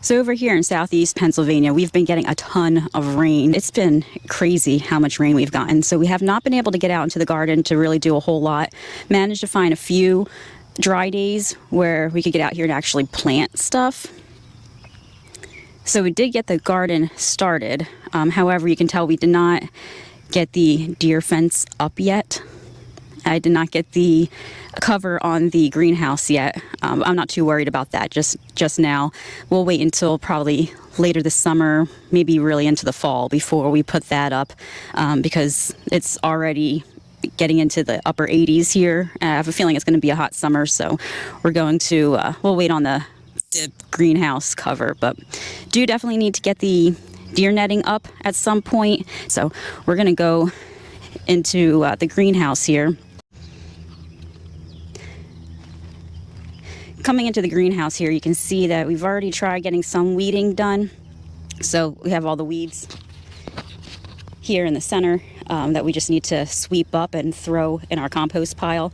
So over here in southeast Pennsylvania, we've been getting a ton of rain. It's been crazy how much rain we've gotten. So we have not been able to get out into the garden to really do a whole lot. Managed to find a few dry days where we could get out here and actually plant stuff. So we did get the garden started. However, you can tell we did not get the deer fence up yet. I did not get the cover on the greenhouse yet. I'm not too worried about that just now. We'll wait until probably later this summer, maybe really into the fall before we put that up, because it's already getting into the upper 80s here. I have a feeling it's going to be a hot summer, so we're going to, we'll wait on the greenhouse cover, but do definitely need to get the deer netting up at some point. So we're going to go into the greenhouse here. Coming into the greenhouse here, you can see that we've already tried getting some weeding done. So we have all the weeds here in the center that we just need to sweep up and throw in our compost pile.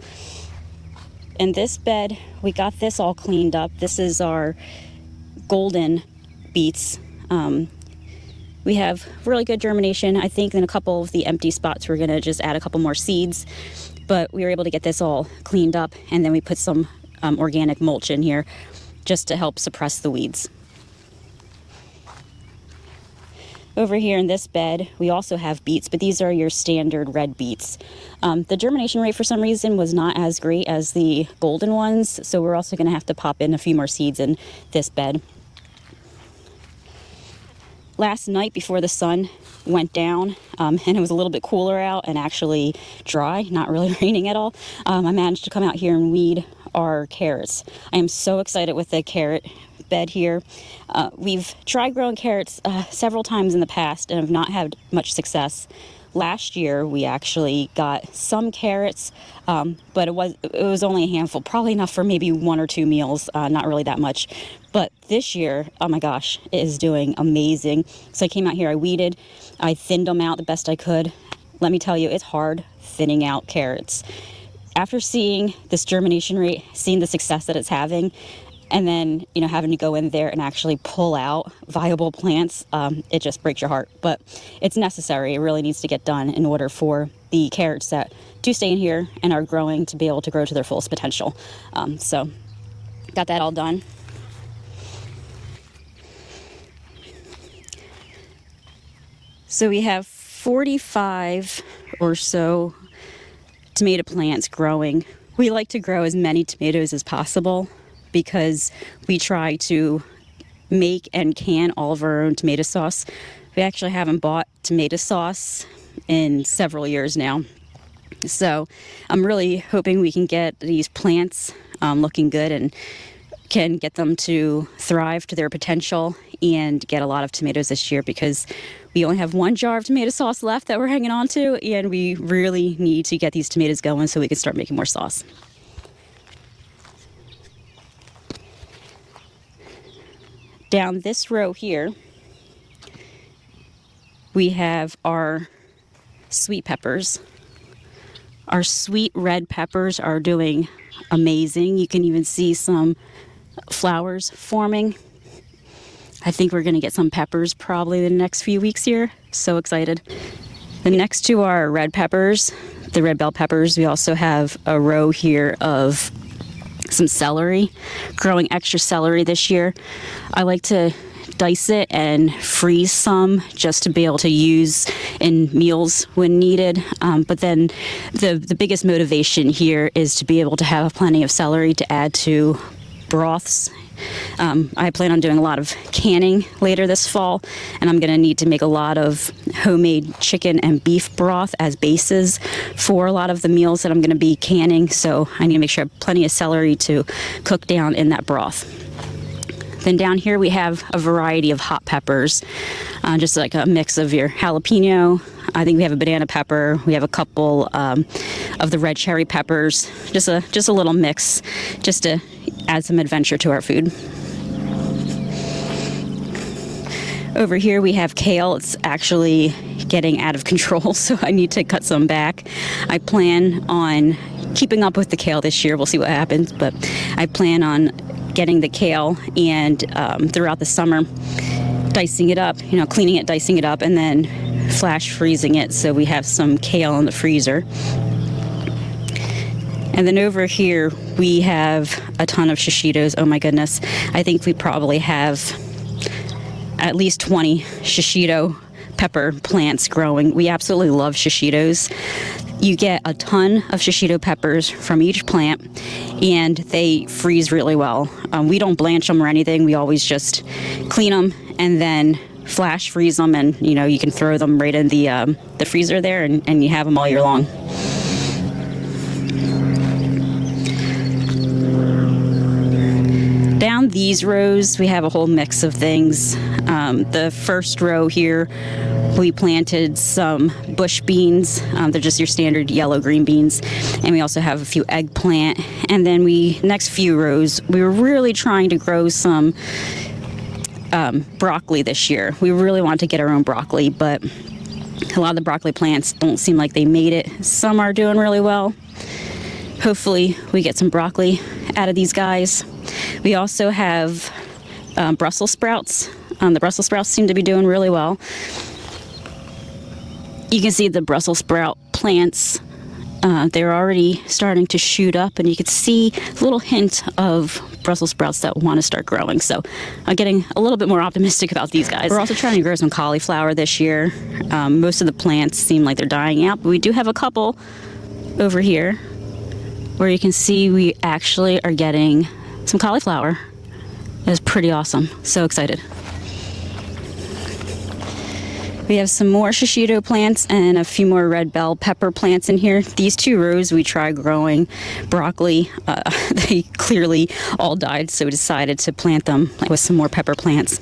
In this bed, we got this all cleaned up. This is our golden beets. We have really good germination. I think in a couple of the empty spots, we're gonna just add a couple more seeds, but we were able to get this all cleaned up, and then we put some organic mulch in here just to help suppress the weeds. Over here in this bed, we also have beets, but these are your standard red beets. The germination rate for some reason was not as great as the golden ones, so we're also gonna have to pop in a few more seeds in this bed. Last night before the sun went down, and it was a little bit cooler out and actually dry, not really raining at all, I managed to come out here and weed our carrots. I am so excited with the carrot bed here. We've tried growing carrots several times in the past and have not had much success. Last year we actually got some carrots, but it was only a handful, probably enough for maybe 1 or 2 meals, not really that much. But this year, oh my gosh, it is doing amazing. So I came out here, I weeded, I thinned them out the best I could. Let me tell you, it's hard thinning out carrots. After seeing this germination rate, seeing the success that it's having, and then, you know, having to go in there and actually pull out viable plants, it just breaks your heart. But it's necessary. It really needs to get done in order for the carrots that do stay in here and are growing to be able to grow to their fullest potential. So got that all done. So we have 45 or so tomato plants growing. We like to grow as many tomatoes as possible because we try to make and can all of our own tomato sauce. We actually haven't bought tomato sauce in several years now. So I'm really hoping we can get these plants looking good and can get them to thrive to their potential and get a lot of tomatoes this year, because we only have 1 jar of tomato sauce left that we're hanging on to, and we really need to get these tomatoes going so we can start making more sauce. Down this row here, we have our sweet peppers. Our sweet red peppers are doing amazing. You can even see some flowers forming. I think we're going to get some peppers probably in the next few weeks here. So excited. The next to our red peppers, the red bell peppers, we also have a row here of some celery, growing extra celery this year. I like to dice it and freeze some just to be able to use in meals when needed. But then the biggest motivation here is to be able to have plenty of celery to add to broths. I plan on doing a lot of canning later this fall, and I'm going to need to make a lot of homemade chicken and beef broth as bases for a lot of the meals that I'm going to be canning. So I need to make sure I have plenty of celery to cook down in that broth. Then down here we have a variety of hot peppers, just like a mix of your jalapeno. I think we have a banana pepper. We have a couple of the red cherry peppers. Just a little mix, just to add some adventure to our food. Over here we have kale. It's actually getting out of control, so I need to cut some back. I plan on keeping up with the kale this year. We'll see what happens, but I plan on getting the kale and throughout the summer, dicing it up, cleaning it, dicing it up, and then flash freezing it so we have some kale in the freezer. And then over here, we have a ton of shishitos. Oh my goodness. I think we probably have at least 20 shishito pepper plants growing. We absolutely love shishitos. You get a ton of shishito peppers from each plant, and they freeze really well. We don't blanch them or anything. We always just clean them and then flash freeze them, and you can throw them right in the freezer there, and you have them all year long. Down these rows, we have a whole mix of things. The first row here, we planted some bush beans. They're just your standard yellow green beans. And we also have a few eggplant. And then next few rows, we were really trying to grow some broccoli this year. We really wanted to get our own broccoli, but a lot of the broccoli plants don't seem like they made it. Some are doing really well. Hopefully we get some broccoli out of these guys. We also have Brussels sprouts. The Brussels sprouts seem to be doing really well. You can see the Brussels sprout plants. They're already starting to shoot up, and you can see a little hint of Brussels sprouts that want to start growing. So I'm getting a little bit more optimistic about these guys. We're also trying to grow some cauliflower this year. Most of the plants seem like they're dying out, but we do have a couple over here where you can see we actually are getting some cauliflower. It's pretty awesome. So excited. We have some more shishito plants and a few more red bell pepper plants in here. These two rows we tried growing broccoli. They clearly all died, so we decided to plant them with some more pepper plants.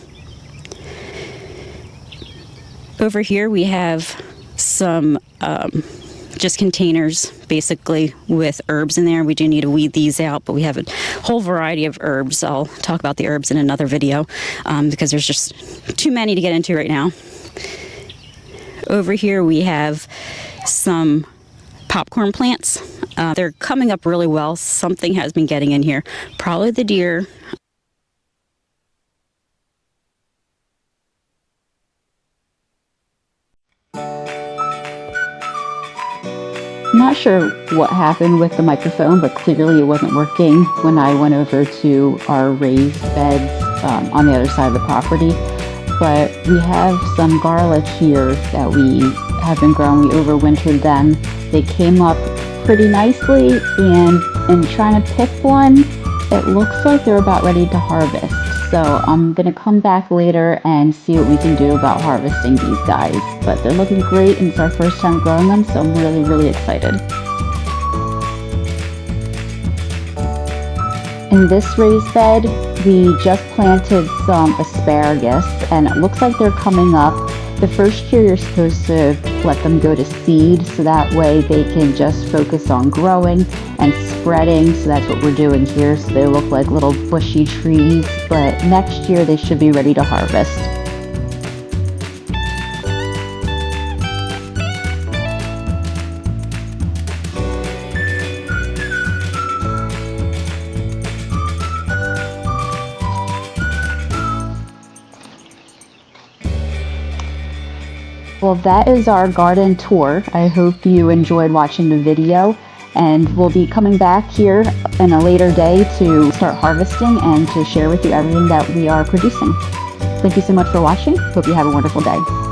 Over here we have some just containers basically with herbs in there. We do need to weed these out, but we have a whole variety of herbs. I'll talk about the herbs in another video because there's just too many to get into right now. Over here we have some popcorn plants. They're coming up really well. Something has been getting in here. Probably the deer. I'm not sure what happened with the microphone, but clearly it wasn't working when I went over to our raised beds on the other side of the property. But we have some garlic here that we have been growing. We overwintered them. They came up pretty nicely, and in trying to pick one, it looks like they're about ready to harvest. So I'm going to come back later and see what we can do about harvesting these guys. But they're looking great, and it's our first time growing them, so I'm really, really excited. In this raised bed, we just planted some asparagus, and it looks like they're coming up. The first year you're supposed to let them go to seed, so that way they can just focus on growing and spreading. So that's what we're doing here. So they look like little bushy trees, but next year they should be ready to harvest. Well, that is our garden tour. I hope you enjoyed watching the video, and we'll be coming back here in a later day to start harvesting and to share with you everything that we are producing. Thank you so much for watching. Hope you have a wonderful day.